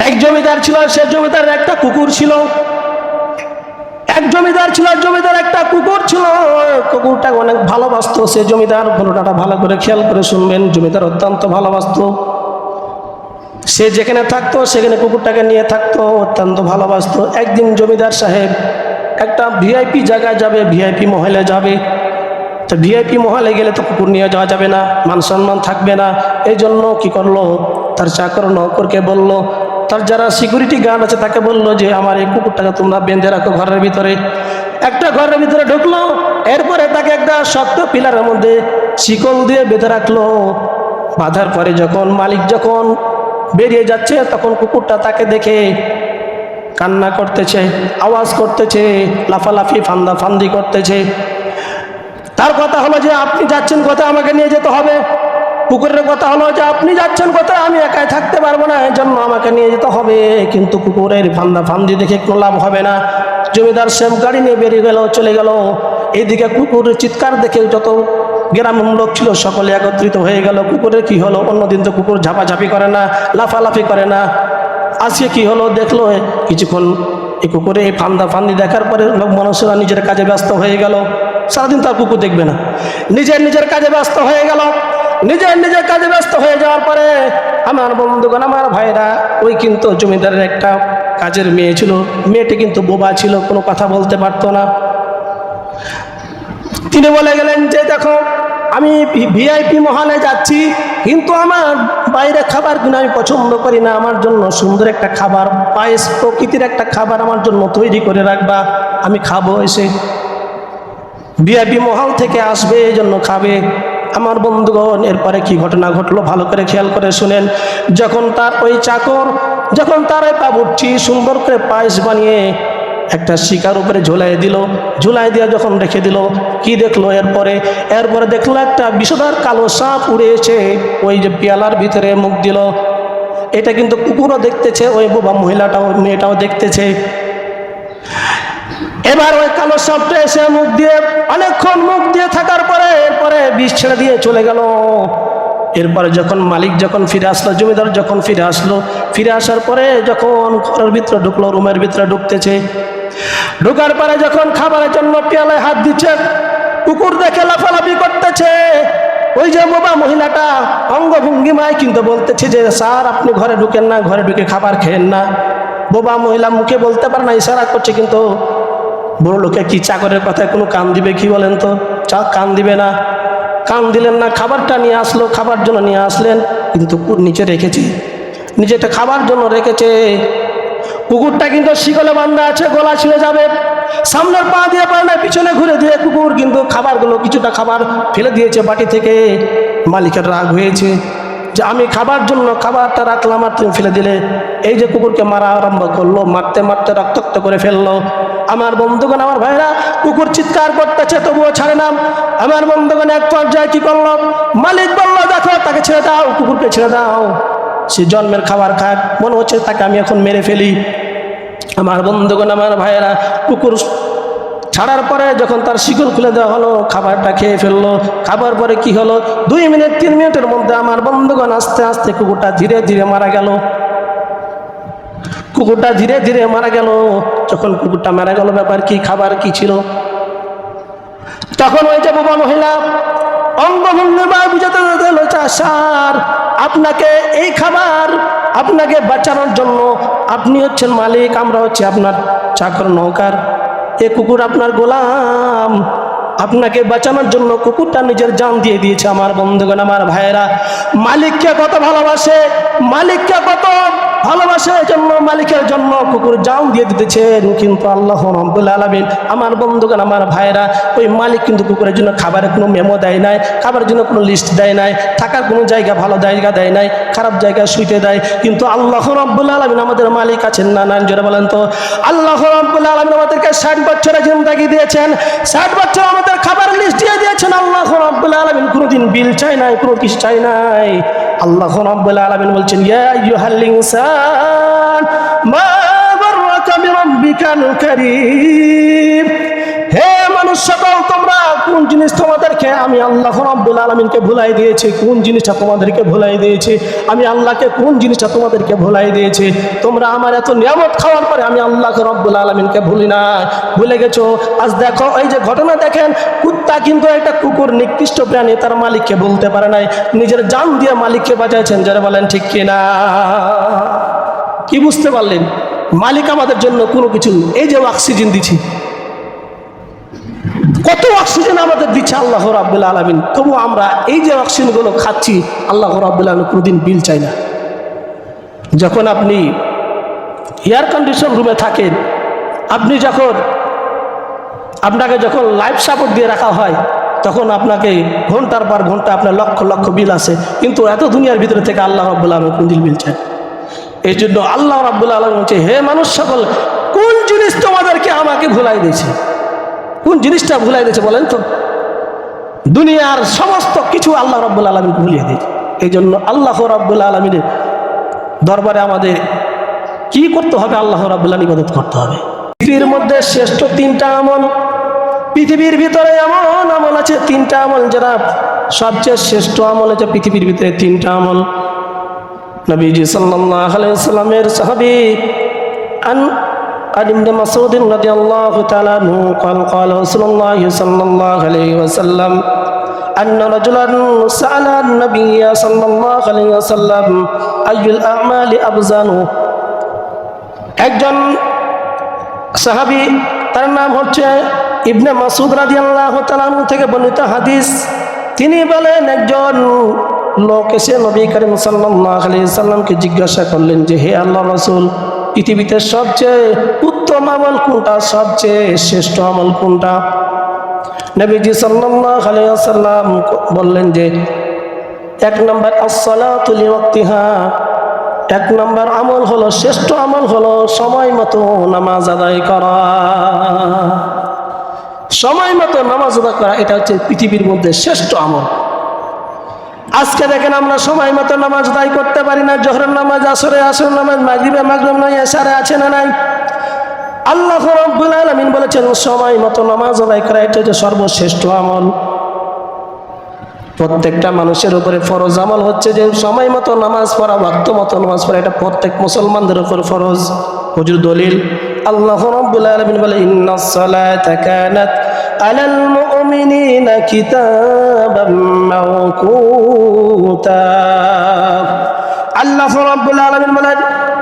এক জমিদার ছিল, সে জমিদারের একটা কুকুর ছিল। এক জমিদার ছিল, জমিদার একটা কুকুর ছিল। কুকুরটা অনেক ভালোবাসতো সে জমিদার। ঘটনাটা ভালো করে খেয়াল করে শুনবেন। জমিদার অত্যন্ত ভালোবাসতো। সে যেখানে থাকতো সেখানে কুকুরটাকে নিয়ে থাকতো, অত্যন্ত ভালোবাসতো। একদিন জমিদার সাহেব একটা ভিআইপি জায়গায় যাবে, ভিআইপি মহলে যাবে। তো ভিআইপি মহলে গেলে তো কুকুর নিয়ে যাওয়া যাবে না, মান সম্মান থাকবে না। এই জন্য কি করলো, তার চাকর নৌকরকে বলল, তার যারা সিকিউরিটি গার্ড আছে তাকে বললো যে আমার এই কুকুরটাকে তোমরা বেঁধে রাখো ঘরের ভিতরে। একটা ঘরের ভিতরে ঢুকলো, এরপরে তাকে একটা শক্ত পিলারের মধ্যে শিকল দিয়ে বেঁধে রাখলো। বাঁধার পরে যখন মালিক যখন বেরিয়ে যাচ্ছে তখন কুকুরটা তাকে দেখে কান্না করতেছে, আওয়াজ করতেছে, লাফালাফি ফান্দাফান্দি করতেছে। তার কথা হলো যে আপনি যাচ্ছেন কোথায়, আমাকে নিয়ে যেতে হবে। কুকুরের কথা হলো যে আপনি যাচ্ছেন কোথায়, আমি একাই থাকতে পারবো না, এই জন্য আমাকে নিয়ে যেতে হবে। কিন্তু কুকুরের ফান্দাফান্দি দেখে কোনো লাভ হবে না। জমিদার সাহেব গাড়ি নিয়ে বেরিয়ে গেল, চলে গেল। এইদিকে কুকুরের চিৎকার দেখে যত গ্রামের লোক ছিল সকলে একত্রিত হয়ে গেল। কুকুরের কি হলো, অন্যদিন তো কুকুর ঝাপাঝাপি করে না, লাফালাফি করে না, আজকে কি হলো দেখলো। কিছুক্ষণ এই কুকুরে এই ফান্দাফান্দি দেখার পরে লোক মানুষেরা নিজের কাজে ব্যস্ত হয়ে গেল। সারাদিন তার কুকুর দেখবে না, নিজের কাজে ব্যস্ত হয়ে গেল। নিজের কাজে ব্যস্ত হয়ে যাওয়ার পরে আমার বন্ধুগণ, আমার ভাইরা, ওই কিন্তু জমিদারের একটা কাজের মেয়ে ছিল। মেয়েটি কিন্তু বোবা ছিল, কোনো কথা বলতে পারতো না। তিনি বলে গেলেন যে দেখো, আমি ভিআইপি মহলে যাচ্ছি, কিন্তু আমার বাইরে খাবার কিনে আমি পছন্দ করি না। আমার জন্য সুন্দর একটা খাবার, পায়েস প্রকৃতির একটা খাবার আমার জন্য তৈরি করে রাখবা, আমি খাবো। এসে ভিআইপি মহল থেকে আসবে, এই জন্য খাবে। আমার বন্ধুগণ, এরপরে কি ঘটনা ঘটলো ভালো করে খেয়াল করে শুনেন। যখন তার ওই চাকর, যখন তার ওই বাবুর্চি সুন্দর করে পায়েস বানিয়ে একটা শিকার উপরে ঝুলাই দিল, ঝুলাই দিয়ে যখন রেখে দিল, কি দেখলো এরপরে দেখলো একটা বিষধর কালো সাপ উড়ে এসে ওই যে পেয়ালার ভিতরে মুখ দিল। এটা কিন্তু কুকুরও দেখতেছে, ওই বোবা মহিলাটাও, মেয়েটাও দেখতেছে। এবার ওই কালো সাপটা এসে মুখ দিয়ে অনেকক্ষণ মুখ দিয়ে থাকার পরে এরপরে বিষ ছেড়ে দিয়ে চলে গেল। এরপরে যখন মালিক যখন ফিরে আসলো, জমিদার যখন ফিরে আসলো, ফিরে আসার পরে যখন ঘরের ভিতরে ঢুকলো, রুমের ভিতরে ঢুকতেছে, ঢুকার পরে যখন খাবারের জন্য পেয়ালায় হাত দিচ্ছে, কুকুর দেখে লাফালাফি করতেছে। ওই যে বোবা মহিলাটা অঙ্গভঙ্গিমায় কিন্তু বলতেছে যে স্যার আপনি ঘরে ঢুকেন না, ঘরে ঢুকে খাবার খেয়েন না। বোবা মহিলা মুখে বলতে পারে না, ইশারা করছে। কিন্তু বড় লোকে কি চাকরের কথায় কোনো কান দিবে কি বলেন তো? কান দিবে না, কান দিলেন না। খাবারটা নিয়ে আসলো, খাবার জন্য নিয়ে আসলেন, কিন্তু নিচে রেখেছে, নিচেটা খাবার জন্য রেখেছে। কুকুরটা কিন্তু শিকলে বাঁধা আছে, গলা ছিঁড়ে যাবে। সামনের পা দিয়ে পারে না, পিছনে ঘুরে দিয়ে কুকুর কিন্তু খাবারগুলো, কিছুটা খাবার ফেলে দিয়েছে বাটি থেকে। মালিকের রাগ হয়েছে যে আমি খাবার জন্য খাবারটা রাখলাম আর তুমি ফেলে দিলে। এই যে কুকুরকে মারা আরম্ভ করলো, মারতে মারতে রক্তাক্ত করে ফেললো। আমার বন্ধুগণ, আমার ভাইরা, কুকুর চিৎকার করতেছে তবুও ছাড়ে না। আমার বন্ধুগণ, এক পর্যায়ে কি করলো, মালিক বললো দেখো তাকে ছেড়ে দাও, কুকুরকে ছেড়ে দাও, সে জন্মের খাবার খাক, মনে হচ্ছে তাকে আমি এখন মেরে ফেলি। আমার বন্ধুগণ, আমার ভাইয়েরা, কুকুর ছাড়ার পরে যখন তার শিকল খুলে দেওয়া হলো, খাবারটা খেয়ে ফেললো। খাবার পরে কি হলো, 2 মিনিট 3 মিনিটের মধ্যে আমার বন্ধুগণ আস্তে আস্তে কুকুরটা ধীরে ধীরে মারা গেল। কুকুরটা ধীরে ধীরে মারা গেল। যখন কুকুরটা মারা গেল, ব্যাপার কি, খাবার কি ছিল? তখন ওই যে বাবা মহিলা অঙ্গভঙ্গিমায় বুঝাতে দিল, স্যার আপনাকে এই খাবার আপনাকে বাঁচানোর জন্য, আপনি হচ্ছেন মালিক, আমরা হচ্ছে আপনার চাকর নৌকার, এ কুকুর আপনার গোলাম, আপনাকে বাঁচানোর জন্য কুকুরটা নিজের জান দিয়ে দিয়েছে। আমার বন্ধুগণ, আমার ভাইয়েরা, মালিককে কত ভালোবাসে, মালিককে কত ভালোবাসে, জন্য মালিকের জন্য কুকুর জান দিয়ে দিতেছেন। কিন্তু আল্লাহ রাব্বুল আলামিন, আমার বন্ধুগণ, আমার ভাইয়েরা, ওই মালিক কিন্তু কুকুরের জন্য খাবারের কোনো মেমো দেয় নাই, খাবারের জন্য কোনো লিস্ট দেয় নাই, থাকার কোনো জায়গা, ভালো জায়গা দেয় নাই, খারাপ জায়গায় শুইতে দেয়। কিন্তু আল্লাহ রাব্বুল আলামিন আমাদের মালিক আছেন না? না, জোরে বলেন তো। আল্লাহ রাব্বুল আলামিন আমাদেরকে 60 বছরের জিন্দেগি দিয়েছেন, 60 বছর আমাদের খাবারের লিস্ট দিয়ে দিয়েছেন। আল্লাহ রাব্বুল আলামিন কোনোদিন বিল চাই নাই, কোনো কিছু চাই নাই। আল্লাহ রাব্বুল আলামিন বলছেন, ইয়া আইয়ুহাল ইনসান মা গাররাকা বিরাব্বিকাল কারীম, হে মানুষ মানুষ সকল, তোমরা কোন জিনিস তোমাদেরকে আমি আল্লাহ রাব্বুল আলামিনকে ভুলাই দিয়েছি? কোন জিনিসটা তোমাদেরকে ভুলাই দিয়েছি? আমি আল্লাহকে কোন জিনিসটা তোমাদেরকে ভুলাই দিয়েছি? তোমরা আমার এত নিয়ামত খাওয়ার পরে আমি আল্লাহ রাব্বুল আলামিনকে ভুলি না, ভুলে গেছো। আজ দেখো এই যে ঘটনা দেখেন, কুত্তা কিন্তু একটা কুকুর নিকৃষ্ট প্রাণী, তার মালিককে বলতে পারে নাই, নিজের জান দিয়ে মালিককে বাঁচাইছেন। যারা বলেন ঠিক কিনা? কি বুঝতে পারলেন? মালিক আমাদের জন্য কোনো কিছু, এই যে অক্সিজেন দিচ্ছি, কত অক্সিজেন আমাদের দিচ্ছে আল্লাহ রাব্বুল আলামিন, তবু আমরা এই যে অক্সিজেনগুলো খাচ্ছি আল্লাহ রাব্বুল আলামিন কোনোদিন বিল চাই না। যখন আপনি এয়ার কন্ডিশন রুমে থাকেন, আপনি যখন আপনাকে যখন লাইফ সাপোর্ট দিয়ে রাখা হয়, তখন আপনাকে ঘন্টার পর ঘন্টা আপনার লক্ষ লক্ষ বিল আছে, কিন্তু এত দুনিয়ার ভিতরে থেকে আল্লাহ রাব্বুল আলামিন কোনদিন বিল চায়? এই জন্য আল্লাহ রাব্বুল আলামিন বলছে, হে মানুষ সকল, কোন জিনিস তোমাদেরকে আমাকে ভুলাই দিয়েছে? কোন জিনিসটা ভুলাই দিয়েছে বলেন তো? দুনিয়ার সমস্ত কিছু আল্লাহ রাব্বুল আলামিনকে ভুলিয়ে দিয়েছে। এই জন্য আল্লাহ রাব্বুল আলামিনের দরবারে আমাদের কি করতে হবে? আল্লাহ রাব্বুল আলামিনের ইবাদত করতে হবে। পৃথিবীর মধ্যে শ্রেষ্ঠ তিনটা আমল, পৃথিবীর ভিতরে এমন আমল আছে তিনটা আমল, যারা সবচেয়ে শ্রেষ্ঠ আমল আছে পৃথিবীর ভিতরে তিনটা আমল। নবীজি সাল্লাল্লাহু আলাইহি ওয়াসাল্লামের সাহাবী عن ابن مسعود رضي الله تعالى عنه قال قال رسول الله صلى الله عليه وسلم أن رجلا سأل النبي صلى الله عليه وسلم أي الأعمال أفضل। একজন সাহাবী, তার নাম হচ্ছে ইবনে মাসউদ রাদিয়াল্লাহু তাআলা আনহু থেকে বর্ণিত হাদিস। তিনি বলেন, একজন লোক এসে নবী করিম সাল্লাল্লাহু আলাইহি ওয়াসাল্লামকে জিজ্ঞাসা করলেন যে, হে আল্লাহর রাসূল, পৃথিবীতে সবচেয়ে উত্তম আমল কোনটা, সবচেয়ে শ্রেষ্ঠ আমল কোনটা? নবীজি সাল্লাল্লাহু আলাইহি ওয়াসাল্লাম বললেন যে, এক নম্বর আসসালাতু লিওয়াক্তিহা, এক নম্বর আমল হলো, শ্রেষ্ঠ আমল হলো সময় মতো নামাজ আদায় করা। সময় মতো নামাজ আদায় করা, এটা হচ্ছে পৃথিবীর মধ্যে শ্রেষ্ঠ আমল। আজকে দেখেন আমরা সময় মতো নামাজ আদায় করতে পারি না। জোহরের নামাজ, আসরের নামাজ, মাগরিবে মাগরিব নয়, এশারে আছে না নাই? আল্লাহ রাব্বুল আলামিন বলেছেন সময় মতো নামাজ আদায় করা, এটা হচ্ছে সর্বশ্রেষ্ঠ আমল। প্রত্যেকটা মানুষের উপরে ফরজ আমল হচ্ছে যে সময় মতো নামাজ পড়া, ওয়াক্ত মতো নামাজ পড়া, এটা প্রত্যেক মুসলমানদের উপর ফরজ। হুজুর দলিল, আল্লাহ রাব্বুল আলামিন বলে, ইন্নাস সালাতা কানাত আলাল মুমিনিনা কিতাবাম মাওকুতা। আল্লাহ রাব্বুল আলামিন বলেন,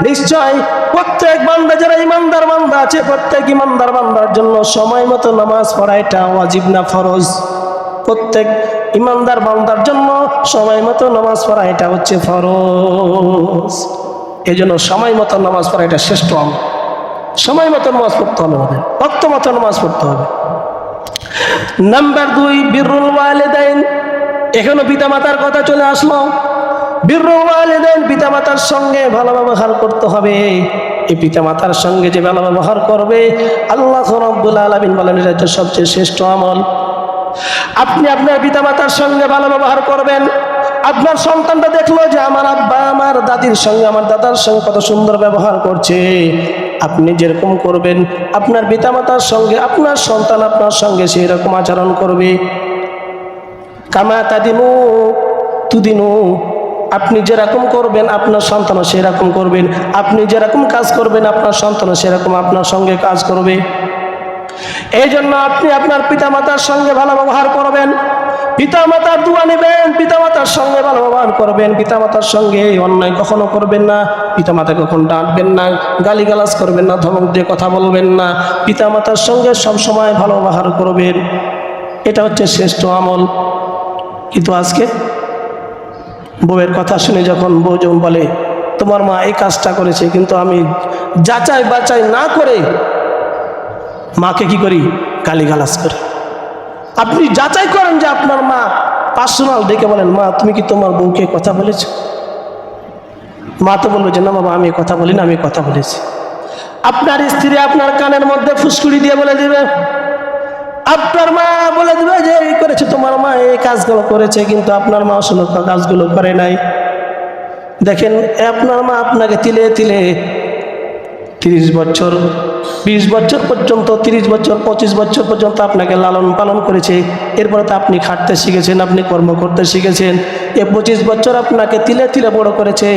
নিশ্চয় প্রত্যেক বান্দা, যারা ইমানদার বান্দা আছে, প্রত্যেক ইমানদার বান্দার জন্য সময় মতো নামাজ পড়া এটা ওয়াজিব না ফরজ। প্রত্যেক ইমানদার বান্দার জন্য সময় মতো নামাজ পড়া এটা হচ্ছে ফরজ। এই জন্য সময় মতো নামাজ পড়া এটা শ্রেষ্ঠ আমল। সময় মতো নামাজ পড়তে হবে, আমাদের ওয়াক্ত মতো নামাজ পড়তে হবে। নাম্বার 2, বিররুল ওয়ালিদাইন। এখনো পিতামাতার কথা চলে আসলো। বিররুল ওয়ালিদাইন, পিতামাতার সঙ্গে ভালো ব্যবহার করতে হবে। এই পিতামাতার সঙ্গে যে ভালো ব্যবহার করবে, আল্লাহ রাব্বুল আলামিন বলেন এটা হচ্ছে সবচেয়ে শ্রেষ্ঠ আমল। আপনি আপনার পিতামাতার সঙ্গে ভালো ব্যবহার করবেন। আপনার সন্তানটা দেখলো যে আমার আব্বা আমার দাদির সঙ্গে, আমার দাদার সঙ্গে কত সুন্দর ব্যবহার করছে, আপনি যেরকম করবেন আপনার পিতামাতার সঙ্গে আপনার সন্তান আপনার সঙ্গে সেই রকম আচরণ করবে। কামা তাদিনু তুদিনু, আপনি যেরকম করবেন আপনার সন্তানও সেরকম করবেন। আপনি যেরকম কাজ করবেন আপনার সন্তানও সেরকম আপনার সঙ্গে কাজ করবে। এই জন্য আপনি আপনার পিতামাতার সঙ্গে ভালো ব্যবহার করবেন, পিতামাতার দোয়া নেবেন, পিতামাতার সঙ্গে ভালো ব্যবহার করবেন, পিতামাতার সঙ্গে অন্যায় কখনো করবেন না, পিতামাতা কখন ডাকবেন না, গালিগালাজ করবেন না, ধমক দিয়ে কথা বলবেন না, পিতামাতার সঙ্গে সব সময় ভালো ব্যবহার করবেন। এটা হচ্ছে শ্রেষ্ঠ আমল। কিন্তু আজকে বউয়ের কথা শুনে যখন বউ যখন বলে তোমার মা এই কাজটা করেছে, কিন্তু আমি যাচাই বাছাই না করে মাকে কি করি, গালিগালাজ করি। আপনি যাচাই করেন যে আপনার মা পার্সোনাল ডেকে বলেন, মা তুমি কি তোমার বউকে কথা বলেছ? মা তো বলবে যে না বাবা আমি কথা বলি না, আমি কথা বলেছি। আপনার স্ত্রী আপনার কানের মধ্যে ফুসকুড়ি দিয়ে বলে দিবে, আপনার মা বলে দিবে যে এই করেছে, তোমার মা এই কাজগুলো করেছে, কিন্তু আপনার মা আসলে কাজগুলো করে নাই। দেখেন আপনার মা আপনাকে তিলে তিলে 30 বছর 20 বছর পর্যন্ত, 30 বছর, 25 বছর পর্যন্ত আপনাকে লালন পালন করেছে। এরপরে তো আপনি খাটতে শিখেছেন, আপনি কর্ম করতে শিখেছেন। 25 বছর আপনাকে তিলে তিলে বড় করেছে।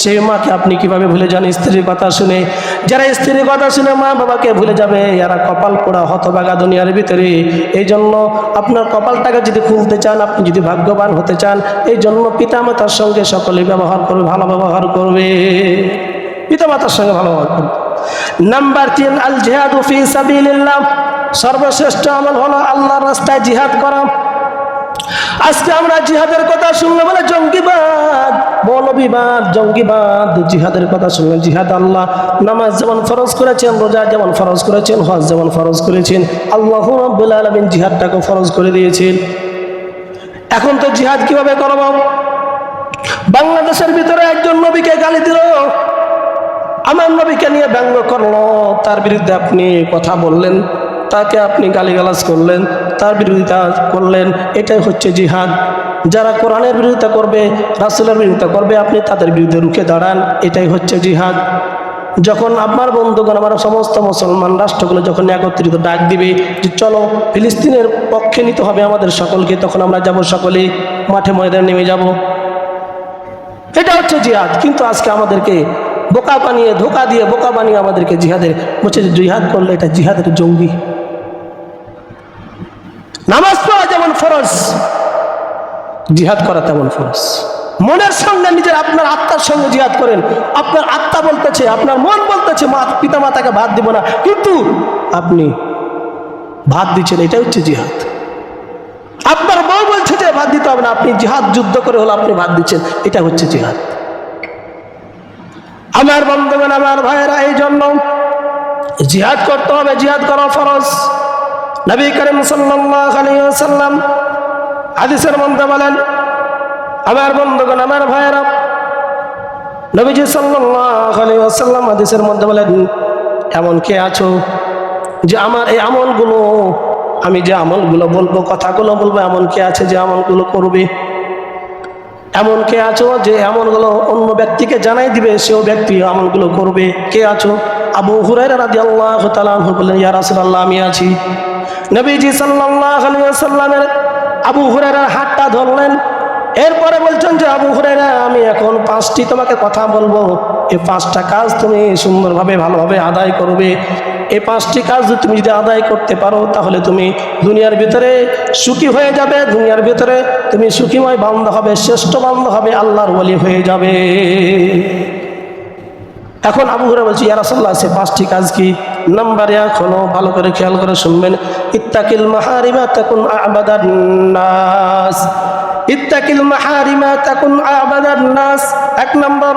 সেই মাকে আপনি কিভাবে ভুলে যান স্ত্রীর কথা শুনে? যারা স্ত্রীর কথা শুনে মা বাবাকে ভুলে যাবে, এরা কপাল পোড়া হতভাগা দুনিয়ার ভিতরে। এই জন্য আপনার কপালটাকে যদি খুলতে চান, আপনি যদি ভাগ্যবান হতে চান, এই জন্য পিতামাতার সঙ্গে সকলে ব্যবহার করবে, ভালো ব্যবহার করবে, পিতামাতার সঙ্গে ভালো ব্যবহার করবে। নাম্বার 3, আল জিহাদু ফি সাবিলিল্লাহ। সর্বশ্রেষ্ঠ আমল হলো আল্লাহর রাস্তায় জিহাদ করা। আজকে আমরা জিহাদের কথা শুনলে বলে জঙ্গিবাদ, মৌলবিবাদ, জঙ্গিবাদ। জিহাদের কথা শুনলেন, জিহাদ আল্লাহ নামাজ যেমন ফরজ করেছেন, রোজা যেমন ফরজ করেছেন, হজ যেমন ফরজ করেছেন, আল্লাহ রাব্বুল আলামিন জিহাদটাকে ফরজ করে দিয়েছেন। এখন তো জিহাদ কিভাবে করব? বাংলাদেশের ভিতরে একজন নবীকে গালি দিল, আমার নবীকে নিয়ে ব্যঙ্গ করলো, তার বিরুদ্ধে আপনি কথা বললেন, তাকে আপনি গালিগালাজ করলেন, তার বিরোধিতা করলেন, এটাই হচ্ছে জিহাদ। যারা কোরআনের বিরোধিতা করবে, রাসূলের বিরোধিতা করবে, আপনি তাদের বিরুদ্ধে রুখে দাঁড়ান, এটাই হচ্ছে জিহাদ। যখন আপনার বন্ধুগণ, আমার সমস্ত মুসলমান রাষ্ট্রগুলো যখন একত্রিত ডাক দিবে যে চলো ফিলিস্তিনের পক্ষে নিতে হবে আমাদের সকলকে, তখন আমরা যাব, সকলে মাঠে ময়দানে নেমে যাব। এটা হচ্ছে জিহাদ। কিন্তু আজকে আমাদেরকে বোকা বানিয়ে, ধোকা দিয়ে বোকা বানিয়ে আমাদেরকে জিহাদের বলছে যে জিহাদ করলে এটা জিহাদের জঙ্গি। নামাজ পড়া যেমন ফরজ, জিহাদ করা তেমন ফরজ। মনের সঙ্গে নিজের, আপনার আত্মার সঙ্গে জিহাদ করেন। আপনার আত্মা বলতেছে, আপনার মন বলতেছে পিতা মাতাকে ভাত দিব না, কিন্তু আপনি ভাত দিচ্ছেন, এটা হচ্ছে জিহাদ। আপনার বউ বলছে যে ভাত দিতে হবে না, আপনি জিহাদ যুদ্ধ করে হলো আপনি ভাত দিচ্ছেন, এটা হচ্ছে জিহাদ। আমার বন্ধুগণ, আমার ভাইয়েরা, এই জন্য জিহাদ করতে হবে, জিহাদ করা ফরজ। নবী করিম সাল্লাল্লাহু আলাইহি ওয়াসাল্লাম হাদিসের মধ্যে বলেন, আমার বন্ধুগণ, আমার ভাইয়েরা, নবীজি সাল্লাল্লাহু আলাইহি ওয়াসাল্লাম হাদিসের মধ্যে বলেন, এমন কে আছো যে আমার এই আমলগুলো, আমি যে আমলগুলো বলবো, কথাগুলো বলবো, এমন কে আছে যে আমলগুলো করবে? এমন কে আছো যে আমলগুলো অন্য ব্যক্তিকে জানাই দিবে, সেও ব্যক্তি আমলগুলো করবে? কে আছো? আবু হুরায়রা রাদিয়াল্লাহু তাআলা আনহু বললেন, ইয়া রাসূলুল্লাহ, আমি আছি। নবীজি সাল্লাল্লাহু আলাইহি ওয়াসাল্লামের আবু হুরায়রার হাতটা ধরলেন। এরপরে বলছেন যে আবু হুরায়রা, আমি এখন 5টি তোমাকে কথা বলবো, এই 5টা কাজ তুমি সুন্দরভাবে ভালোভাবে আদায় করবে। এই 5টি কাজ যদি তুমি আদায় করতে পারো, তাহলে তুমি দুনিয়ার ভিতরে সুখী হয়ে যাবে, দুনিয়ার ভিতরে তুমি সুখীময় বান্দা হবে, শ্রেষ্ঠ বান্দা হবে, আল্লাহর ওলি হয়ে যাবে। এখন আবু হুরায়রা বলছে, ইয়া রাসূলুল্লাহ, সে 5টি কাজ কি? নাম্বার 1 হলো, ভালো করে খেয়াল করে শুনবেন, ইত্তাকিল মাহারিমা তাকুন আবাদান নাস। ইত্তাকিল মাহারিমা তাকুন আবাদান নাস। 1 নম্বর,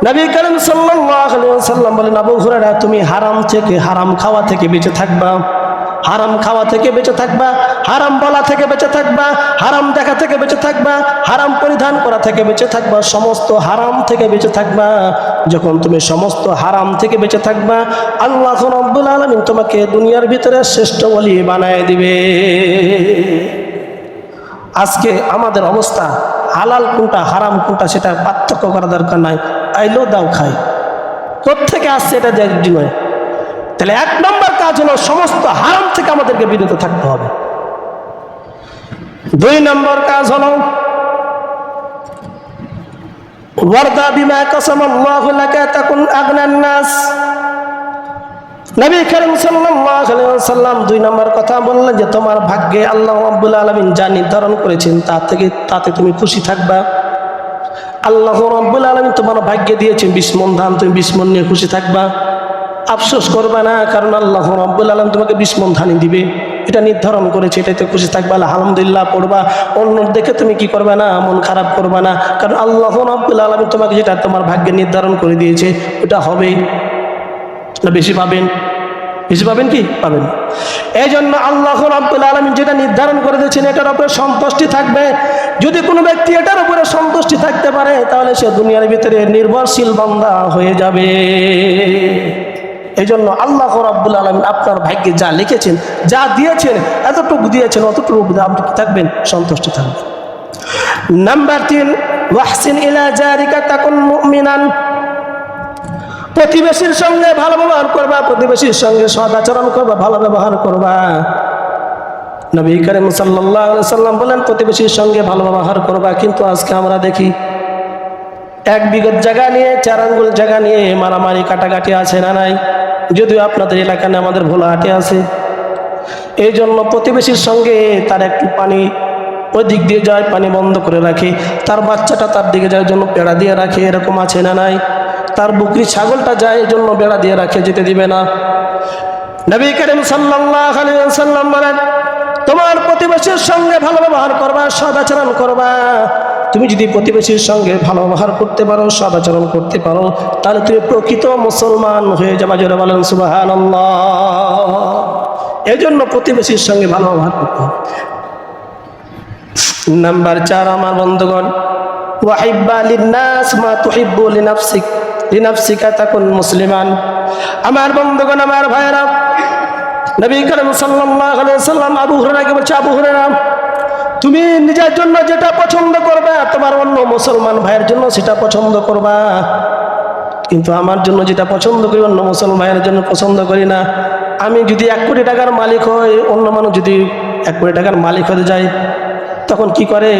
নবী করিম সাল্লাল্লাহু আলাইহি ওয়াসাল্লাম বলেন, আবু হুরায়রা, তুমি হারাম থেকে, হারাম খাওয়া থেকে বেঁচে থাকবা, হারাম খাওয়া থেকে বেঁচে থাকবা, হারাম বলা থেকে বেঁচে থাকবা, হারাম দেখা থেকে বেঁচে থাকবা, হারাম পরিধান করা থেকে বেঁচে থাকবা, সমস্ত হারাম থেকে বেঁচে থাকবা। যখন তুমি সমস্ত হারাম থেকে বেঁচে থাকবা, আল্লাহ রাব্বুল আলামিন তোমাকে দুনিয়ার ভিতরে শ্রেষ্ঠ ওলি বানায় দিবে। আজকে আমাদের অবস্থা, হালাল কোনটা হারাম কোনটা সেটা পার্থক্য করা দরকার নাই, আইলো দাও খাই, কোত্থেকে আসছে এটা দেখি নয়। তাহলে 1 নম্বর কাজ হলো সমস্ত হারাম থেকে আমাদেরকে বিরত থাকতে হবে। 2 নম্বর কাজ হলো ওয়ারদা বিমা কাসামাল্লাহু লাকা তাকুন আগনান নাস। নবী করিম সাল্লাল্লাহু আলাইহি ওয়াসাল্লাম 2 নম্বর কথা বললেন যে তোমার ভাগ্যে আল্লাহ রাব্বুল আলামিন যা নির্ধারণ করেছেন তাতে তুমি খুশি থাকবা। আল্লাহ রাব্বুল আলামিন তোমার ভাগ্যে দিয়েছেন 20 মণ ধান, তুমি 20 মণ নিয়ে খুশি থাকবা, আফসোস করবে না, কারণ আল্লাহ রাব্বুল আলামিন তোমাকে 20 মণ ধানই দিবে, এটা নির্ধারণ করেছে, এটাতে খুশি থাকবা, আলহামদুলিল্লাহ পড়বা। অন্য দেখে তুমি কি করবে না, মন খারাপ করবে না, কারণ আল্লাহ রাব্বুল আলামিন তোমাকে যেটা তোমার ভাগ্যে নির্ধারণ করে দিয়েছে ওটা হবেই। না বেশি পাবেন? বেশি পাবেন কি? পাবেন। এই জন্য আল্লাহ রাব্বুল আলামিন যেটা নির্ধারণ করে দিয়েছেন এটার উপরে সন্তুষ্টি থাকবে। যদি কোনো ব্যক্তি এটার উপরে সন্তুষ্টি থাকতে পারে, তাহলে সে দুনিয়ার ভিতরে নির্ভরশীল বান্দা হয়ে যাবে। এই জন্য আল্লাহ রাব্বুল আলামিন আপনার ভাগ্যে যা লিখেছেন, যা দিয়েছেন, এতটুকু দিয়েছেন, অতটুকু আপনি কি থাকবেন? সন্তুষ্টি থাকবেন। নাম্বার 3, ওয়াহসিন ইলা জারিকা তাকুন মুমিনান। প্রতিবেশীর সঙ্গে ভালো ব্যবহার করবা, প্রতিবেশীর সঙ্গে সদ আচরণ করবা, ভালো ব্যবহার করবা। নবী করিম সাল্লাল্লাহু আলাইহি সাল্লাম বলেন প্রতিবেশীর সঙ্গে ভালো ব্যবহার করবা। কিন্তু আজকে আমরা দেখি 1 বিঘত জায়গা নিয়ে 4 আঙ্গুল জায়গা নিয়ে মারামারি কাটাকাটি আছে না নাই? যদিও আপনাদের এলাকায় আমাদের ভোলাহাটে আছে। এই জন্য প্রতিবেশীর সঙ্গে তার একটু পানি ওই দিক দিয়ে যায়, পানি বন্ধ করে রাখে, তার বাচ্চাটা তার দিকে যায় জন্য বেড়া দিয়ে রাখে, এরকম আছে না নাই? তার বকরি ছাগলটা যায় এই জন্য বেড়া দিয়ে রাখে, যেতে দিবে না। নবী করিম সাল্লাল্লাহু আলাইহি ওয়াসাল্লাম বলেন তোমার প্রতিবেশীর সঙ্গে ভালো ব্যবহার করবা, সদাচরণ করবা। তুমি যদি প্রতিবেশীর সঙ্গে ভালো ব্যবহার করতে পারো, সদাচরণ করতে পারো, তাহলে তুমি প্রকৃত মুসলমান হয়ে যাবা। জোরে বলেন সুবহানাল্লাহ। এই জন্য প্রতিবেশীর সঙ্গে ভালো ব্যবহার করতে হবে। নাম্বার 4 আমার বন্ধুগণ, ওয়াহিব্বা লিন্নাস মা তুহিব্বু লিনাফসিক, লিনাফসিকা তাকুন মুসলিমান। আমার বন্ধুগণ, আমার ভাইরা, নবী করিম সাল্লাল্লাহু আলাইহি ওয়াসাল্লাম আবু হুরায়রাকে বলছে, আবু হুরায়রা তুমি নিজের জন্য যেটা পছন্দ করবা তোমার অন্য মুসলমান ভাইয়ের জন্য সেটা পছন্দ করবা, কিন্তু আমার জন্য যেটা পছন্দ করি অন্য মুসলমান ভাইয়ের জন্য পছন্দ করি না। আমি যদি 1 কোটি টাকার মালিক হই, অন্য মানুষ যদি 1 কোটি টাকার মালিক হতে যায়, তখন কি করে?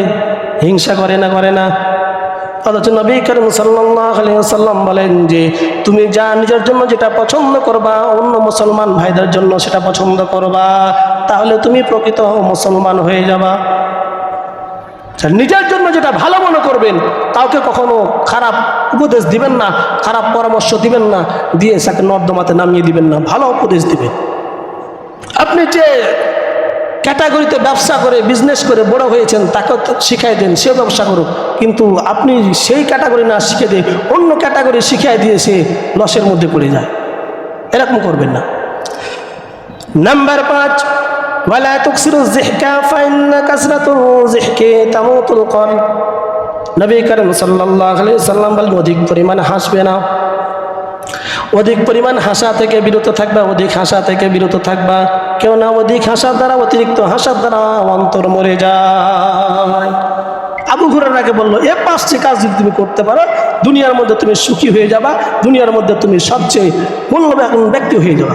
হিংসা করে না, করে না? অথচ নবী করিম সাল্লাল্লাহু আলাইহি ওয়াসাল্লাম বলেন যে তুমি যা নিজের জন্য যেটা পছন্দ করবা অন্য মুসলমান ভাইদের জন্য সেটা পছন্দ করবা, তাহলে তুমি প্রকৃত মুসলমান হয়ে যাবা। নিজের জন্য যেটা ভালো মনে করবেন, কাউকে কখনো খারাপ উপদেশ দিবেন না, খারাপ পরামর্শ দিবেন না, দিয়ে তাকে নর্দমাতে নামিয়ে দিবেন না, ভালো উপদেশ দিবেন। আপনি যে ক্যাটাগরিতে ব্যবসা করে বিজনেস করে বড় হয়েছেন তাকে শিখাই দেন, সেও ব্যবসা করুক, কিন্তু আপনি সেই ক্যাটাগরি না শিখে দিয়ে অন্য ক্যাটাগরি শিখাই দিয়ে সে লসের মধ্যে পড়ে যায়। এরকম করবেন না। নাম্বার 5, ওয়ালা তুকসিরু যিহকা ফাইন্না কাসরাতু যিহকি তামুতুল কলব। নবী করিম সাল্লাল্লাহু আলাইহি ওয়াসাল্লাম বলেন অধিক পরিমাণ হাসবে না, অধিক পরিমাণ হাসা থেকে বিরত থাকবা, অধিক হাসা থেকে বিরত থাকবা। কেউ না অধিক হাসার দ্বারা, অতিরিক্ত হাসার দ্বারা অন্তর মরে যায়। আবু হুরায়রাকে বললো, এ 5টি কাজ যদি তুমি করতে পারো দুনিয়ার মধ্যে তুমি সুখী হয়ে যাবা, দুনিয়ার মধ্যে তুমি সবচেয়ে মূল্যবান ব্যক্তি হয়ে যাবা।